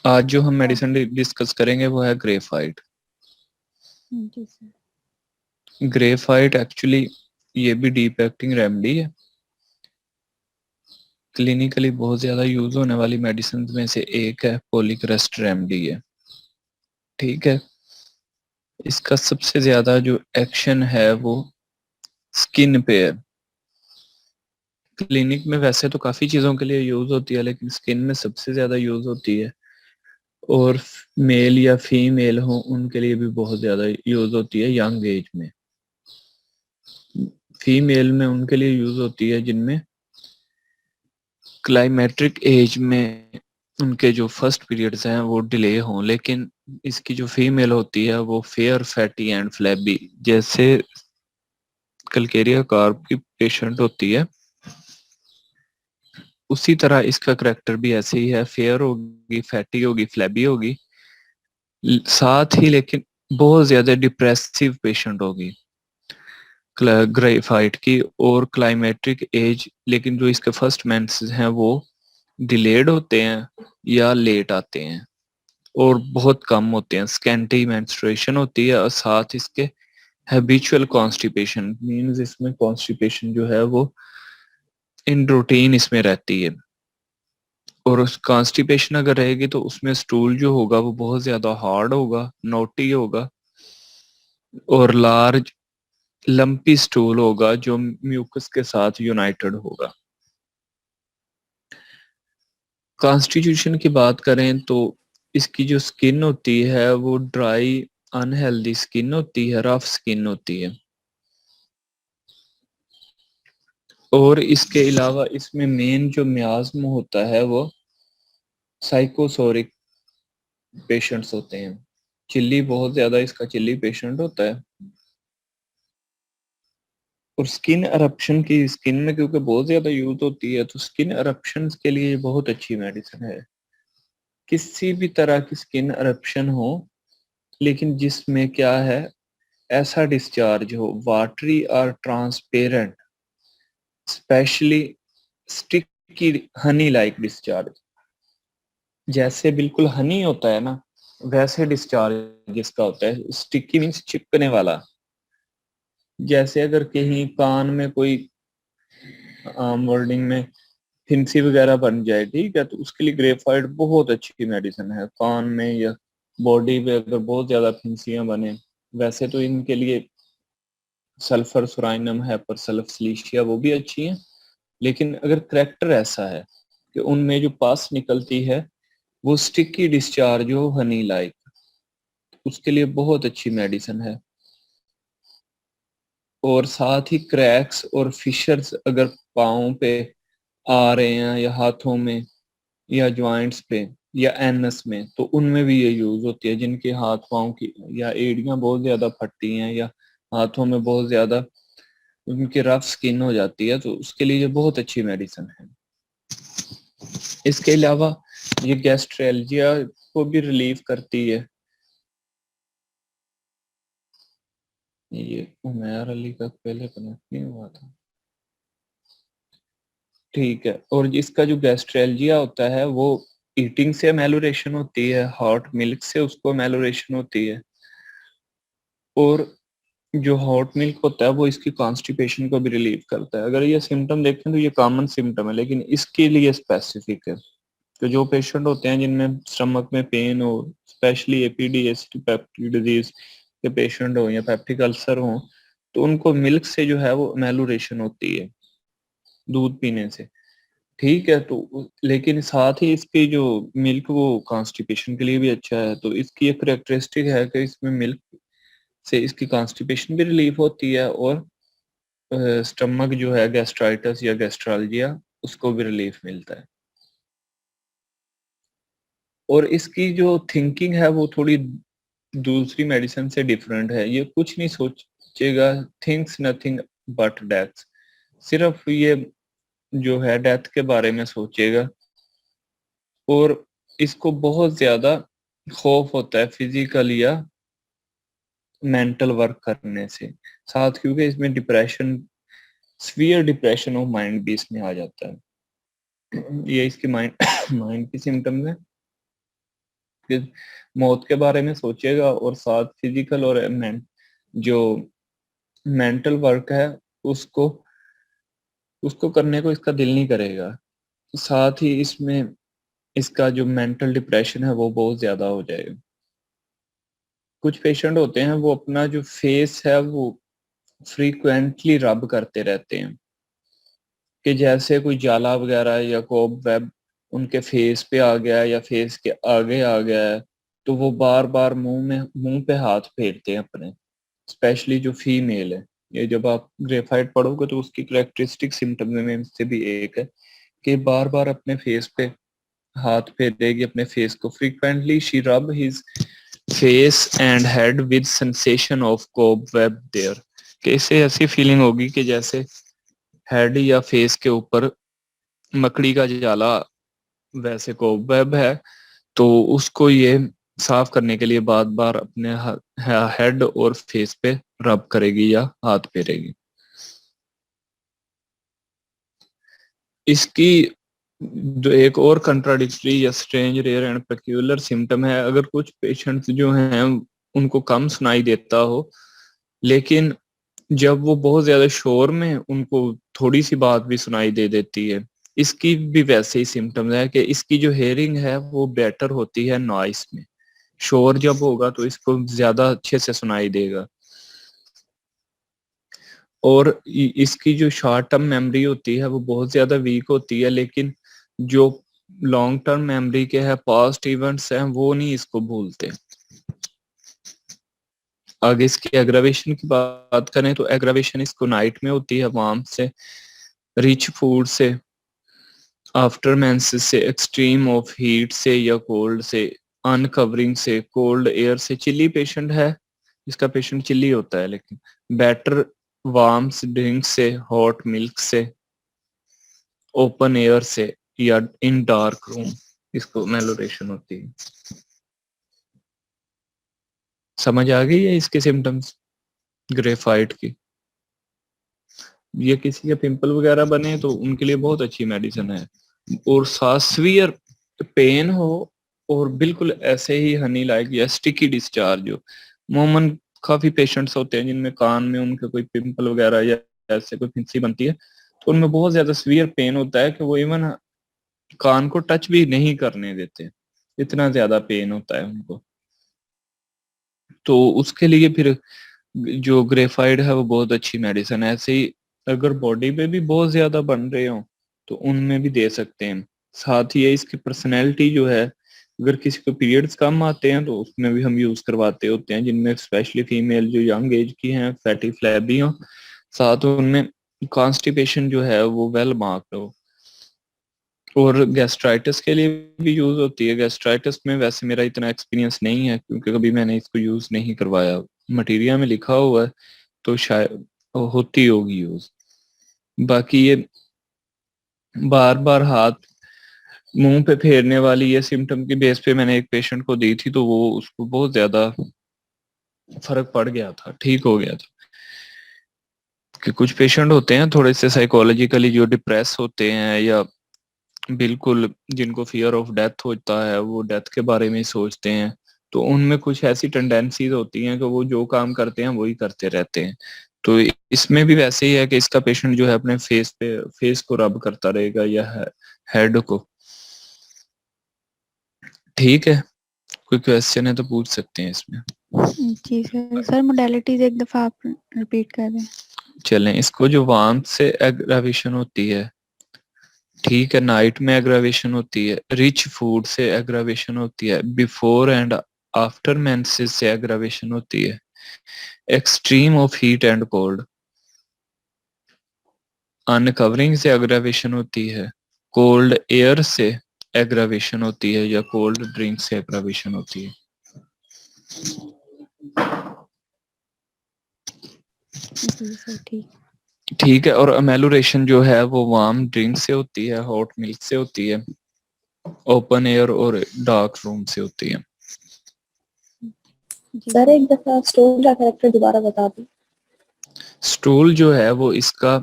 आज जो हम हाँ। मेडिसिन डिस्कस करेंगे वो है ग्रेफाइट। जी सर। ग्रेफाइट एक्चुअली ये भी डीप एक्टिंग रेमेडी है। क्लिनिकली बहुत ज़्यादा यूज होने वाली मेडिसिन में से एक है, पोलिक रेस्ट रेमेडी है। ठीक है। इसका सबसे ज़्यादा जो एक्शन है वो स्किन पे है। क्लिनिक में वैसे तो काफ़ी चीज़ों के लिए यूज़ होती है, लेकिन स्किन में सबसे ज़्यादा यूज़ होती है। और मेल या फीमेल हो उनके लिए भी बहुत ज़्यादा यूज़ होती है यंग एज में। फीमेल में उनके लिए यूज़ होती है जिनमें क्लाइमेट्रिक एज में उनके जो फर्स्ट पीरियड्स हैं वो डिले हों। लेकिन इसकी जो फीमेल होती है वो फेयर, फैटी एंड फ्लैबी, जैसे कलकेरिया कार्प की पेशेंट होती है उसी तरह इसका करेक्टर भी ऐसे ही है। फेयर होगी, फैटी होगी, फ्लैबी होगी, साथ ही लेकिन बहुत ज्यादा डिप्रेसिव पेशेंट होगी ग्रेफाइट की। और क्लाइमेट्रिक एज, लेकिन जो इसके फर्स्ट मेंसेस हैं वो डिलेड होते हैं या लेट आते हैं और बहुत कम होते हैं। स्कैंटी मेंस्ट्रुएशन होती है और साथ इसके हैबिचुअल कॉन्स्टिपेशन, मींस इसमें कॉन्स्टिपेशन जो है वो इन रूटीन इसमें रहती है। और उस कॉन्स्टिपेशन अगर रहेगी तो उसमें स्टूल जो होगा वो बहुत ज्यादा हार्ड होगा, नोटी होगा और लार्ज लंपी स्टूल होगा जो म्यूकस के साथ यूनाइटेड होगा। कॉन्स्टिट्यूशन की बात करें तो इसकी जो स्किन होती है वो ड्राई अनहेल्दी स्किन होती है, रफ स्किन होती है। और इसके अलावा इसमें मेन जो मियाज्म होता है वो साइकोसोरिक पेशेंट्स होते हैं। चिल्ली बहुत ज्यादा इसका चिल्ली पेशेंट होता है। और स्किन अरप्शन की, स्किन में क्योंकि बहुत ज्यादा यूज होती है तो स्किन अरप्शन के लिए ये बहुत अच्छी मेडिसिन है। किसी भी तरह की स्किन अरप्शन हो लेकिन जिसमें क्या है, ऐसा डिस्चार्ज हो वाटरी और transparent, specially sticky Honey like discharge, जैसे बिल्कुल हनी होता है ना वैसे डिस्चार्ज जिसका होता है। स्टिकी मीन्स चिपकने वाला। जैसे अगर कहीं कान में कोई आम वर्डिंग में फिंसी वगैरह बन जाए, ठीक है, तो उसके लिए ग्रेफाइट बहुत अच्छी मेडिसिन है। कान में या बॉडी पे अगर बहुत ज्यादा फिंसियां बने, वैसे तो इनके लिए सल्फर सुराइनम है पर सल्फसलीशिया वो भी अच्छी है। लेकिन अगर करेक्टर ऐसा है कि उनमें जो पास निकलती है वो स्टिकी डिस्चार्ज हो हनी लाइक, उसके लिए बहुत अच्छी मेडिसिन है। और साथ ही क्रैक्स और फिशर्स अगर पाँव पे आ रहे हैं या हाथों में या जॉइंट्स पे या एनस में, तो उनमें भी ये यूज होती है। जिनके हाथ पाँव की या एड़ियां बहुत ज्यादा फटती हैं या हाथों में बहुत ज्यादा उनकी रफ स्किन हो जाती है, तो उसके लिए ये बहुत अच्छी मेडिसिन है। इसके अलावा ये गैस्ट्रेल्जिया को भी रिलीव करती है। ये उमैर अली का पहले कनेक्ट नहीं हुआ था। ठीक है। और इसका जो गैस्ट्रेल्जिया होता है वो ईटिंग से मेलोरेशन होती है, हॉट मिल्क से उसको मेलोरेशन होती है। और जो हॉट मिल्क होता है वो इसकी कॉन्स्टिपेशन को भी रिलीव करता है। अगर ये सिम्टम देखें तो ये कॉमन सिम्टम है, लेकिन इसके लिए स्पेसिफिक है। तो जो पेशेंट होते हैं जिनमें स्टमक में पेन हो, specially APD acid peptic disease के पेशेंट हो या पेप्टिक अल्सर हो, तो उनको मिल्क से जो है वो मेलोरेशन होती है, दूध पीने से। ठीक है। तो लेकिन साथ ही इसकी जो मिल्क वो कॉन्स्टिपेशन के लिए भी अच्छा है। तो इसकी एक करेक्टरिस्टिक है कि इसमें मिल्क से इसकी कॉन्स्टिपेशन भी रिलीफ होती है और स्टमक जो है गैस्ट्राइटिस या गैस्ट्रालजिया उसको भी रिलीफ मिलता है। और इसकी जो थिंकिंग है वो थोड़ी दूसरी मेडिसिन से डिफरेंट है। ये कुछ नहीं सोचेगा, थिंक्स नथिंग बट डेथ। सिर्फ ये जो है डेथ के बारे में सोचेगा। और इसको बहुत ज्यादा खौफ होता है फिजिकल या मेंटल वर्क करने से। साथ क्योंकि इसमें depression, severe depression of mind भी इसमें आ जाता है। ये इसके माइंड माइंड की सिम्टम्स है। कि मौत के बारे में सोचेगा और साथ फिजिकल और जो मेंटल वर्क है उसको उसको करने को इसका दिल नहीं करेगा। साथ ही इसमें इसका जो मेंटल डिप्रेशन है वो बहुत ज्यादा हो जाएगा। कुछ पेशेंट होते हैं वो अपना जो फेस है वो फ्रीक्वेंटली रब करते रहते हैं कि जैसे कोई जाला वगैरह या कोब वेब उनके फेस पे आ गया है या फेस के आगे आ गया है, तो वो बार बार मुंह पे हाथ फेरते हैं अपने, स्पेशली जो फीमेल है। ये जब आप ग्रेफाइट पढ़ोगे तो उसकी करेक्टरिस्टिक सिम्टम में से भी एक है कि बार बार अपने फेस पे हाथ फेरेगी, अपने फेस को frequently she rub his face and head with sensation of cobweb there, कि इससे ऐसी फीलिंग होगी कि जैसे हेड या फेस के ऊपर मकड़ी का जाला वैसे कोबवेब है। तो उसको ये साफ करने के लिए बार बार अपने हेड और फेस पे रब करेगी या हाथ फेरेगी। इसकी जो एक और कंट्राडिक्टरी या strange rare and peculiar symptom है, अगर कुछ पेशेंट्स जो हैं उनको कम सुनाई देता हो, लेकिन जब वो बहुत ज्यादा शोर में उनको थोड़ी सी बात भी सुनाई दे देती है। इसकी भी वैसे ही सिम्टम्स है कि इसकी जो हेयरिंग है वो बेटर होती है नॉइस में। शोर जब होगा तो इसको ज्यादा अच्छे से सुनाई देगा। और इसकी जो शॉर्ट टर्म मेमोरी होती है वो बहुत ज्यादा वीक होती है, लेकिन जो लॉन्ग टर्म मेमोरी के है पास्ट इवेंट्स हैं वो नहीं इसको भूलते। आगे इसकी एग्रावेशन की बात करें तो एग्रावेशन इसको नाइट में होती है, वार्म से, रिच फूड से, आफ्टर मेंसेस से, एक्सट्रीम ऑफ हीट से या कोल्ड से, अनकवरिंग से, कोल्ड एयर से। चिल्ली पेशेंट है, इसका पेशेंट चिल्ली होता है, लेकिन बेटर वार्म ड्रिंक से, हॉट मिल्क से, ओपन एयर से या इन डार्क रूम इसको मेलोरेशन होती है। समझ आ गई है इसके सिम्टम्स ग्रेफाइट की? ये किसी के पिंपल वगैरह बने तो उनके लिए बहुत अच्छी मेडिसिन है। और सासवियर पेन हो और बिल्कुल ऐसे ही हनी लाइक या स्टिकी डिस्चार्ज हो, मोमन काफी पेशेंट्स होते हैं जिनमें कान में उनके कोई पिंपल वगैरह या ऐसे कोई फिंसी बनती है, तो उनमें बहुत ज्यादा सीवियर पेन होता है कि वो इवन कान को टच भी नहीं करने देते, इतना ज्यादा पेन होता है उनको। तो उसके लिए फिर जो ग्रेफाइड है वो बहुत अच्छी मेडिसिन है। ऐसे ही अगर बॉडी पे भी बहुत ज्यादा बन रहे हो तो उनमें भी दे सकते हैं। साथ ही इसकी पर्सनैलिटी जो है, अगर किसी को पीरियड्स कम आते हैं तो उसमें भी हम यूज करवाते होते हैं, जिनमें स्पेशली फीमेल जो यंग एज की हैं, फैटी फ्लैबी हो, साथ उनमें कॉन्स्टिपेशन जो है वो वेल मार्क्ड हो। और गैस्ट्राइटिस के लिए भी यूज होती है। गैस्ट्राइटिस में वैसे मेरा इतना एक्सपीरियंस नहीं है क्योंकि कभी मैंने इसको यूज नहीं करवाया, मटेरियल में लिखा हुआ है तो शायद होती होगी यूज। बाकी ये बार बार हाथ मुंह पे फेरने वाली ये सिम्टम की बेस पे मैंने एक पेशेंट को दी थी, तो वो उसको बहुत ज्यादा फर्क पड़ गया था, ठीक हो गया था। कि कुछ पेशेंट होते हैं थोड़े से साइकोलॉजिकली जो डिप्रेस होते हैं या बिल्कुल जिनको फियर ऑफ डेथ होता है, वो डेथ के बारे में ही सोचते हैं, तो उनमें कुछ ऐसी टेंडेंसीज होती हैं कि वो जो काम करते हैं वही करते रहते हैं। तो इसमें भी वैसे ही है कि इसका पेशेंट जो है अपने फेस को रब करता रहेगा या हेड को। ठीक है, कोई क्वेश्चन है तो पूछ सकते हैं इसमें। जी सर। सर मोडालिटीज एक दफा आप रिपीट कर दें। चलें, इसको जो वार्म से एग्रावेशन होती है, ठीक है, नाइट में एग्रावेशन होती है, रिच फूड से एग्रावेशन होती है, बिफोर एंड आफ्टर मेंसेस से एग्रावेशन होती है, extreme of heat and cold, uncovering से एग्रावेशन होती है, कोल्ड एयर से एग्रावेशन होती है या कोल्ड ड्रिंक से एग्रावेशन होती है। जी सर ठीक। ठीक है, और अमेलुरेशन जो है वो वार्म ड्रिंक से होती है, हॉट मिल्क से होती है, ओपन एयर और डार्क रूम से होती है। सर एक दफा स्टूल का कैरेक्टर दोबारा बता दो। स्टूल जो है वो इसका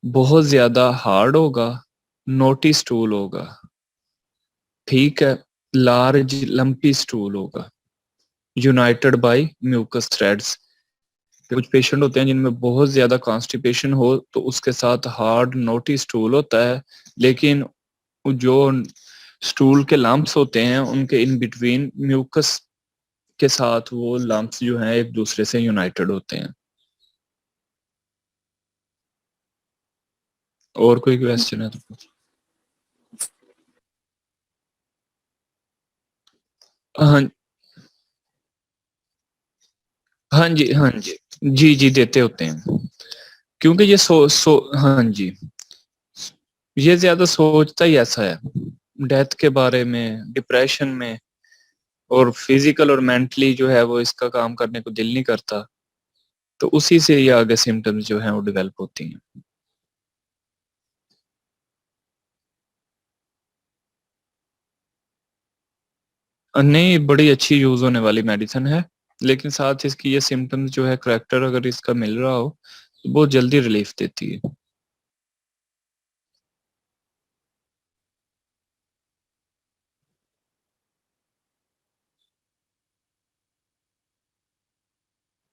बहुत ज्यादा हार्ड होगा, नोटी स्टूल होगा। ठीक है, लार्ज लंपी स्टूल होगा, यूनाइटेड बाय म्यूकस थ्रेड्स। कुछ पेशेंट होते हैं जिनमें बहुत ज्यादा कॉन्स्टिपेशन हो तो उसके साथ हार्ड नोटी स्टूल होता है, लेकिन जो स्टूल के लंप्स होते हैं उनके इन बिटवीन म्यूकस के साथ वो लंप्स जो हैं एक दूसरे से यूनाइटेड होते हैं। और कोई क्वेश्चन है तो पूछो। हाँ हाँ जी, हाँ जी, जी जी देते होते हैं, क्योंकि ये हाँ जी, ये ज्यादा सोचता ही ऐसा है डेथ के बारे में, डिप्रेशन में, और फिजिकल और मेंटली जो है वो इसका काम करने को दिल नहीं करता, तो उसी से ये आगे सिम्टम्स जो हैं वो डेवलप होती हैं। नहीं, बड़ी अच्छी यूज होने वाली मेडिसिन है, लेकिन साथ इसकी ये सिम्टम्स जो है करेक्टर अगर इसका मिल रहा हो तो बहुत जल्दी रिलीफ देती है।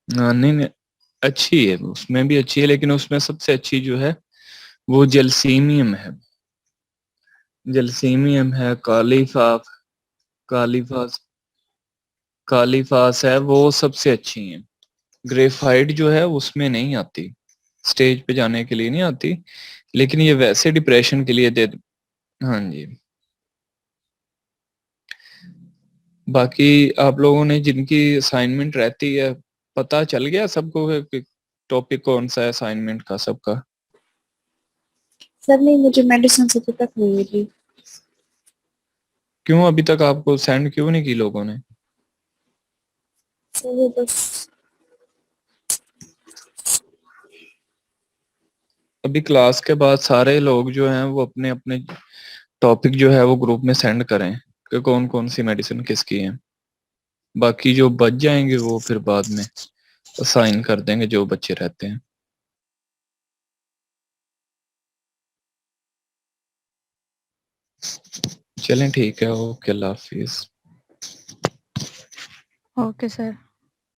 नहीं नहीं, अच्छी है, उसमें भी अच्छी है, लेकिन उसमें सबसे अच्छी जो है वो जेलसीमियम है। जेलसीमियम है, कालीफास कालीफास है, वो सबसे अच्छी है। ग्रेफाइट जो है उसमें नहीं आती, स्टेज पे जाने के लिए नहीं आती, लेकिन ये वैसे डिप्रेशन के लिए दे। हाँ जी। बाकी आप लोगों ने जिनकी असाइनमेंट रहती है, पता चल गया सबको कि टॉपिक कौन सा है असाइनमेंट का सबका? सर नहीं, मुझे मेडिसिन से तो तक नहीं मिली। क्यों अभी तक आपको सेंड क्यों नहीं की लोगों ने? सर वो बस अभी क्लास के बाद सारे लोग जो हैं वो अपने अपने टॉपिक जो है वो ग्रुप में सेंड करें कि कौन कौन सी मेडिसिन किसकी है। बाकी जो बच जाएंगे वो फिर बाद में असाइन कर देंगे जो बच्चे रहते हैं। चलें ठीक है, ओके, अल्लाह हाफिज। Okay sir.